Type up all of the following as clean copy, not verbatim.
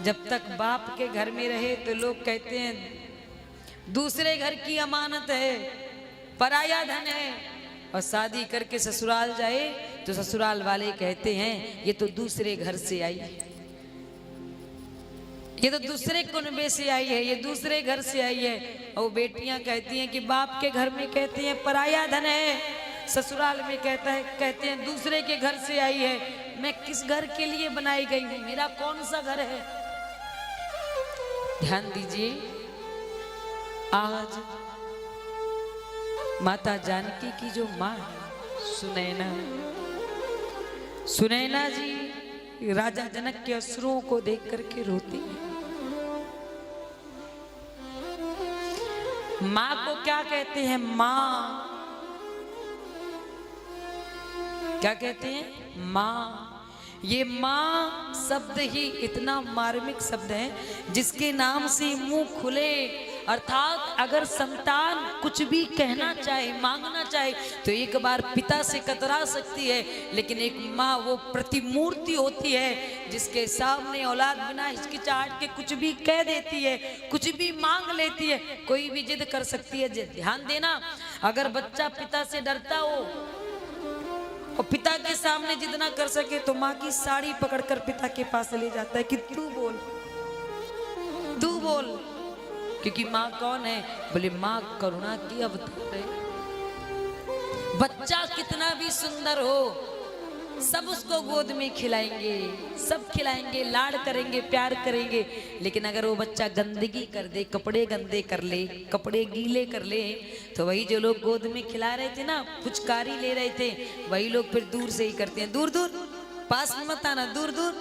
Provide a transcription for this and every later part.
जब तक बाप के घर में रहे तो लोग कहते हैं दूसरे घर की अमानत है, पराया धन है, और शादी करके ससुराल जाए तो ससुराल वाले कहते हैं ये तो दूसरे घर से आई है, ये तो दूसरे कुनबे से आई है, ये दूसरे घर से आई है। और बेटियां कहती हैं कि बाप के घर में कहते हैं पराया धन है, ससुराल में कहते हैं दूसरे के घर से आई है। मैं किस घर के लिए बनाई गई हूं, मेरा कौन सा घर है? ध्यान दीजिए, आज माता जानकी की जो माँ सुनैना, सुनैना जी राजा जनक के असुरों को देख करके रोती है। माँ को क्या कहते हैं? माँ क्या कहते हैं? माँ। ये माँ शब्द ही इतना मार्मिक शब्द है जिसके नाम से मुंह खुले, अर्थात अगर संतान कुछ भी कहना चाहे, मांगना चाहे तो एक बार पिता से कतरा सकती है, लेकिन एक माँ वो प्रतिमूर्ति होती है जिसके सामने औलाद बिना हिचकिचाहट के कुछ भी कह देती है, कुछ भी मांग लेती है, कोई भी जिद कर सकती है। ध्यान देना, अगर बच्चा पिता से डरता हो और पिता के सामने जिद ना कर सके तो माँ की साड़ी पकड़कर पिता के पास ले जाता है कि तू बोल, तू बोल। क्योंकि माँ कौन है? बोले माँ करुणा की अवतार है। बच्चा कितना भी सुंदर हो, सब उसको गोद में खिलाएंगे, सब खिलाएंगे, लाड करेंगे, प्यार करेंगे, लेकिन अगर वो बच्चा गंदगी कर दे, कपड़े गंदे कर ले, कपड़े गीले कर ले, तो वही जो लोग गोद में खिला रहे थे ना, पुचकारी ले रहे थे, वही लोग फिर दूर से ही करते हैं, दूर दूर, पास में मत आना, दूर दूर।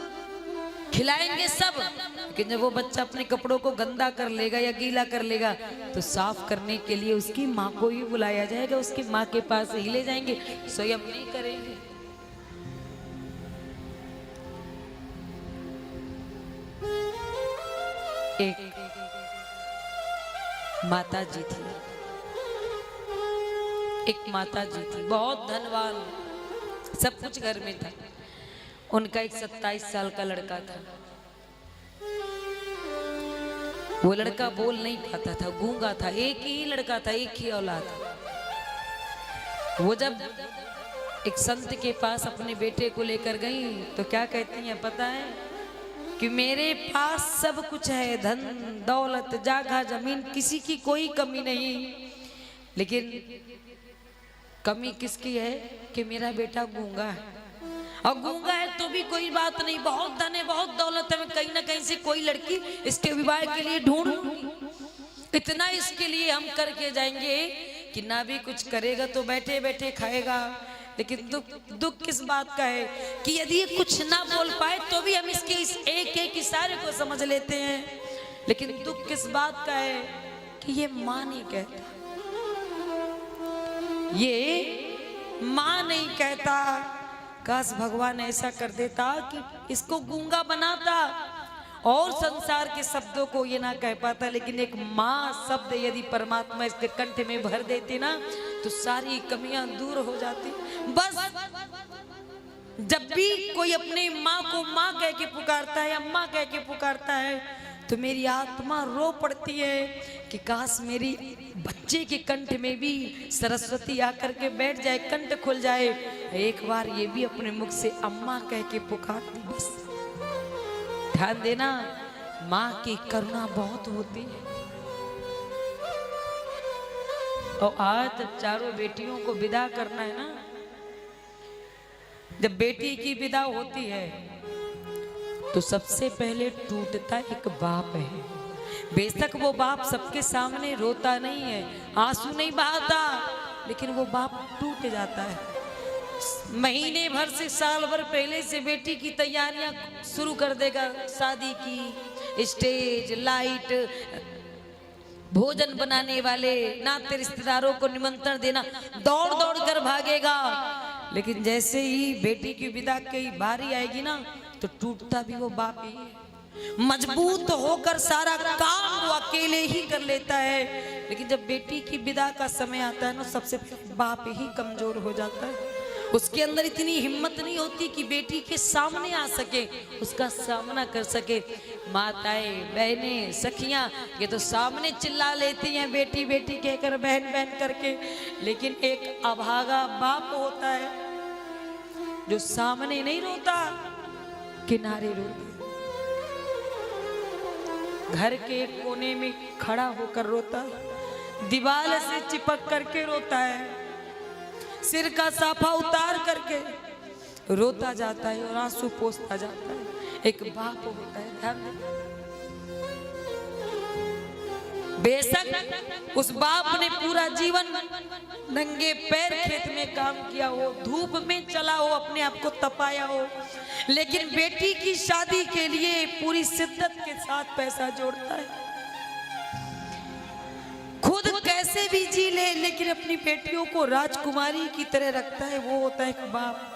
खिलाएंगे सब, लेकिन जब वो बच्चा अपने कपड़ों को गंदा कर लेगा या गीला कर लेगा तो साफ करने के लिए उसकी माँ को ही बुलाया जाएगा, उसकी माँ के पास ही ले जाएंगे, स्वयं नहीं करेंगे। एक माता जी थी, एक माता जी थी, बहुत धनवान, सब कुछ घर में था। उनका एक 27 साल का लड़का था। वो लड़का बोल नहीं पाता था, गूंगा था, एक ही लड़का था, एक ही औलाद। वो जब एक संत के पास अपने बेटे को लेकर गई तो क्या कहती हैं पता है? कि मेरे पास सब कुछ है, धन दौलत जागा जमीन, किसी की कोई कमी नहीं, लेकिन कमी किसकी है? कि मेरा बेटा गूंगा है, और गूंगा है तो भी कोई बात नहीं, बहुत धन है, बहुत दौलत है, मैं कहीं ना कहीं से कोई लड़की इसके विवाह के लिए ढूंढूंगी, इतना इसके लिए हम करके जाएंगे कि ना भी कुछ करेगा तो बैठे बैठे खाएगा। लेकिन दुख किस बात का है कि यदि ये कुछ ना बोल पाए तो भी हम इसके इस एक एक इशारे को समझ लेते हैं, लेकिन दुख किस बात का है कि ये माँ नहीं कहता, ये माँ नहीं कहता। काश भगवान ऐसा कर देता कि इसको गूंगा बनाता और संसार के शब्दों को ये ना कह पाता, लेकिन एक माँ शब्द यदि परमात्मा इसके कंठ में भर देते ना तो सारी कमियां दूर हो जाती। बस जब भी कोई अपने माँ को माँ कह के पुकारता है, अम्मा कह के पुकारता है, तो मेरी आत्मा रो पड़ती है कि काश मेरी बच्चे के कंठ में भी सरस्वती आकर के बैठ जाए, कंठ खुल जाए, एक बार ये भी अपने मुख से अम्मा कह के पुकारती। बस ध्यान देना, माँ की करुणा बहुत होती है। और आज जब चारों बेटियों को विदा करना है ना, जब बेटी की विदा होती है तो सबसे पहले टूटता एक बाप है। बेशक वो बाप सबके सामने रोता नहीं है, आंसू नहीं बहाता, लेकिन वो बाप टूट जाता है। महीने भर से साल भर पहले से बेटी की तैयारियां शुरू कर देगा, शादी की, स्टेज, लाइट, भोजन बनाने वाले, नाते रिश्तेदारों को निमंत्रण देना, दौड़ दौड़ कर भागेगा, लेकिन जैसे ही बेटी की विदा की बारी आएगी ना तो टूटता भी वो बाप ही है। मजबूत होकर सारा काम वो अकेले ही कर लेता है, लेकिन जब बेटी की विदा का समय आता है ना सबसे बाप ही कमजोर हो जाता है। उसके अंदर इतनी हिम्मत नहीं होती कि बेटी के सामने आ सके, उसका सामना कर सके। माताएं, बहनें, सखियां ये तो सामने चिल्ला लेती हैं बेटी बेटी कहकर, बहन बहन करके, लेकिन एक अभागा बाप होता है जो सामने नहीं रोता, किनारे रोता, घर के एक कोने में खड़ा होकर रोता, दीवार से चिपक करके रोता है, सिर का साफा उतार करके रोता जाता है और आंसू पोंछता जाता है। एक बाप होता है, ध्यान दें। बेशक उस बाप ने पूरा जीवन नंगे पैर खेत में काम किया हो, धूप में चला हो, अपने आप को तपाया हो, लेकिन बेटी की शादी के लिए पूरी शिद्दत के साथ पैसा जोड़ता है, खुद कैसे भी जी ले, लेकिन अपनी बेटियों को राजकुमारी की तरह रखता है। वो होता है एक बाप।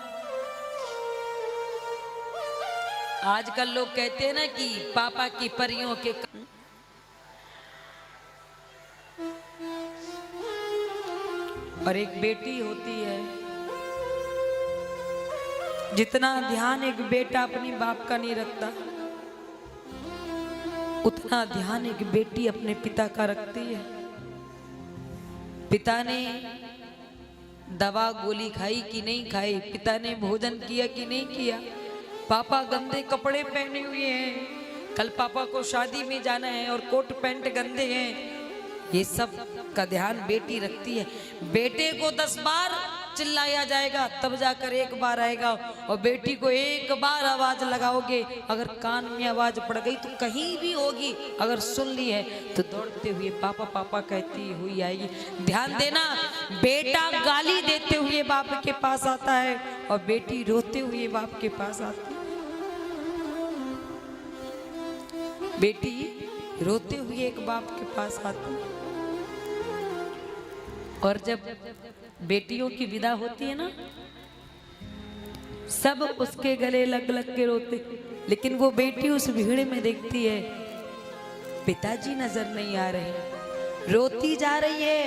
आजकल लोग कहते हैं ना कि पापा की परियों के, और एक बेटी होती है, जितना ध्यान एक बेटा अपनी बाप का नहीं रखता, उतना ध्यान एक बेटी अपने पिता का रखती है। पिता ने दवा गोली खाई कि नहीं खाई, पिता ने भोजन किया कि नहीं किया, पापा गंदे कपड़े पहने हुए हैं, कल पापा को शादी में जाना है और कोट पैंट गंदे हैं, ये सब का ध्यान बेटी रखती है। बेटे को 10 बार चिल्लाया जाएगा तब जाकर एक बार आएगा, और बेटी को एक बार आवाज लगाओगे, अगर कान में आवाज पड़ गई तो कहीं भी होगी, अगर सुन ली है तो दौड़ते हुए पापा पापा कहती हुई आएगी। ध्यान देना, बेटा गाली देते हुए बाप के पास आता है और बेटी रोते हुए बाप के पास आती है। बेटी रोते हुए एक बाप के पास आती है, और जब बेटियों की विदा होती है ना, सब उसके गले लग लग के रोते, लेकिन वो बेटी उस भीड़ में देखती है पिताजी नजर नहीं आ रहे, रोती जा रही है,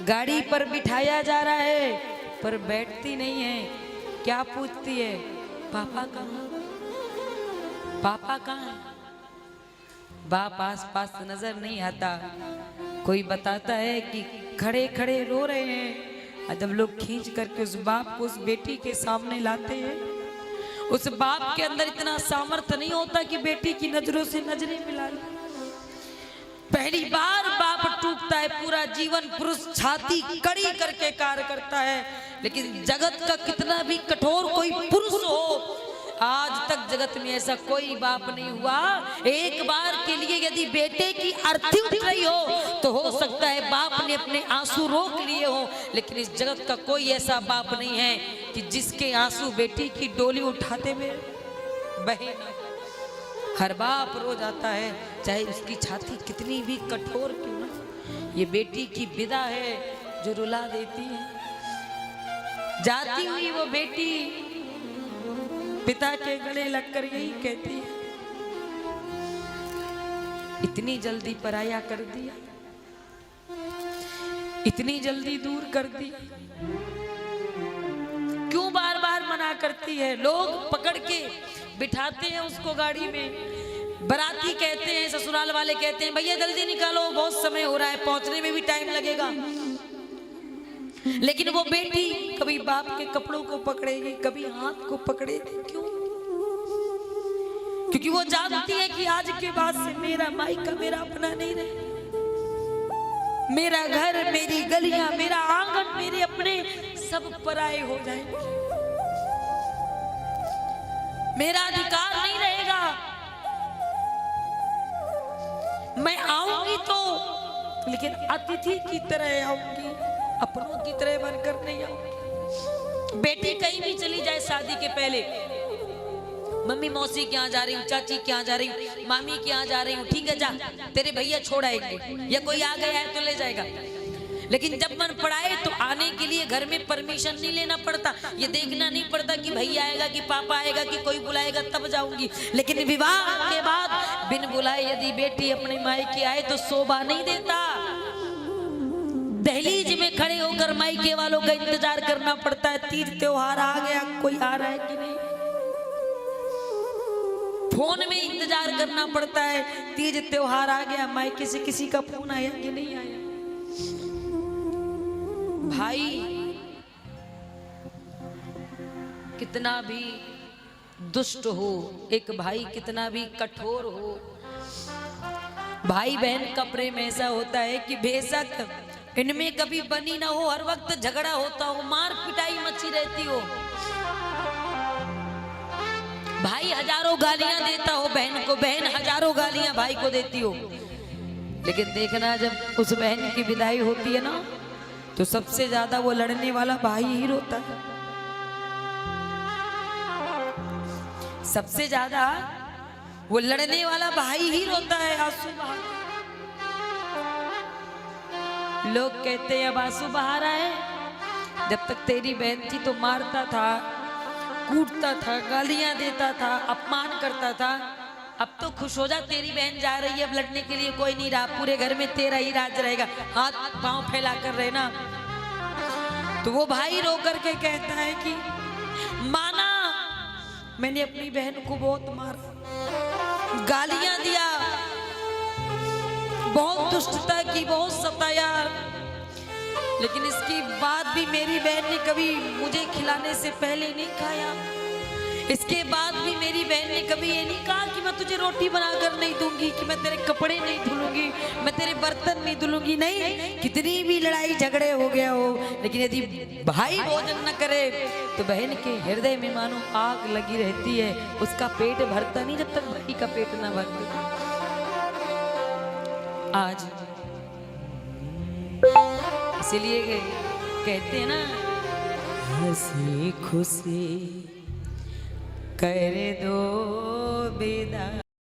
गाड़ी पर बिठाया जा रहा है पर बैठती नहीं है। क्या पूछती है? पापा कहाँ, पापा कहाँ है? बाप आस पास नजर नहीं आता। कोई बताता है कि खड़े खड़े रो रहे हैं, और जब लोग खींच करके उस बाप को उस बेटी के सामने लाते हैं, उस बाप के अंदर इतना सामर्थ्य नहीं होता कि बेटी की नजरों से नजरें मिला ले। पहली बार बाप टूटता है, पूरा जीवन पुरुष छाती कड़ी करके कार्य करता है, लेकिन जगत का कितना भी कठोर कोई पुरुष हो, आज तक जगत में ऐसा कोई बाप नहीं हुआ, एक बार के लिए यदि बेटे की अर्थी उठ रही हो तो हो सकता है बाप ने अपने आंसू रोक लिए हो, लेकिन इस जगत का कोई ऐसा बाप नहीं है कि जिसके आंसू बेटी की डोली उठाते में बहे ना। हर बाप रो जाता है, चाहे उसकी छाती कितनी भी कठोर क्यों ना। ये बेटी की विदा है जो रुला देती है। जाती हुई वो बेटी पिता के गले लगकर यही कहती है, इतनी जल्दी पराया कर दिया, इतनी जल्दी दूर कर दिया, क्यों बार बार मना करती है? लोग पकड़ के बिठाते हैं उसको गाड़ी में, बाराती कहते हैं, ससुराल वाले कहते हैं भैया जल्दी निकालो, बहुत समय हो रहा है, पहुंचने में भी टाइम लगेगा, लेकिन वो बेटी कभी बाप के कपड़ों को पकड़ेगी, कभी हाथ को पकड़ेगी। क्यों? क्योंकि वो जानती है कि आज के बाद से मेरा मायका मेरा अपना नहीं रहे, मेरा घर, मेरी गलियां, मेरा आंगन, मेरे अपने सब पराए हो जाएंगे, मेरा अधिकार नहीं रहेगा। मैं आऊंगी तो लेकिन अतिथि की तरह आऊंगी, अपनों की तरह बनकर नहीं आऊंगी। बेटी कहीं भी चली जाए शादी के पहले, मम्मी मौसी के यहाँ जा रही हूँ, चाची के यहाँ जा रही हूँ, मामी के यहाँ जा रही हूँ, ठीक है जा, तेरे भैया छोड़ आएंगे, या कोई आ गया है तो ले जाएगा। लेकिन जब मन पड़ाए तो आने के लिए घर में परमिशन नहीं लेना पड़ता, ये देखना नहीं पड़ता कि भैया आएगा कि पापा आएगा कि कोई बुलाएगा तब जाऊंगी। लेकिन विवाह के बाद बिन बुलाए यदि बेटी अपने मायके आए तो शोभा नहीं देता। दहलीज में खड़े होकर मायके वालों का इंतजार करना पड़ता है। तीज त्योहार आ गया, कोई आ रहा है कि नहीं। फोन में इंतजार करना पड़ता है, तीज त्योहार आ गया, मायके से किसी का फोन आया कि नहीं आया। भाई कितना भी दुष्ट हो, एक भाई कितना भी कठोर हो, भाई बहन का प्रेम ऐसा होता है कि बेशक इनमें कभी बनी ना हो, हर वक्त झगड़ा होता हो, मार पिटाई मची रहती हो, भाई हजारों गालियां देता हो बहन को, बहन हजारों गालियां भाई को देती हो, लेकिन देखना जब उस बहन की विदाई होती है ना, तो सबसे ज्यादा वो लड़ने वाला भाई ही रोता है। सबसे ज्यादा वो लड़ने वाला भाई ही रोता है, आंसू बहा। लोग कहते हैं अब आंसू बहा रहा है, जब तक तेरी बहन थी तो मारता था, कूटता था, गालियां देता था, अपमान करता था। अब तो खुश हो जा, तेरी बहन जा रही है, अब लड़ने के लिए कोई नहीं रहा, पूरे घर में तेरा ही राज रहेगा, हाथ पांव फैला कर रहना। तो वो भाई रो करके कहता है कि माना मैंने अपनी बहन को बहुत मारा, गालियां दिया, बहुत दुष्टता की, बहुत सताया, लेकिन इसके बाद भी मेरी बहन ने कभी मुझे खिलाने से पहले नहीं खाया। इसके बाद भी मेरी बहन ने कभी ये नहीं कहा कि मैं तुझे रोटी बनाकर नहीं दूंगी, कि मैं तेरे कपड़े नहीं धुलूंगी, मैं तेरे बर्तन नहीं धुलूंगी। नहीं, कितनी भी लड़ाई झगड़े हो गया हो, लेकिन यदि भाई भोजन न करे तो बहन के हृदय में मानो आग लगी रहती है, उसका पेट भरता नहीं जब तक भाई का पेट ना भरते। आज इसीलिए कहते हैं ना, हंसी खुशी कर दो विदा।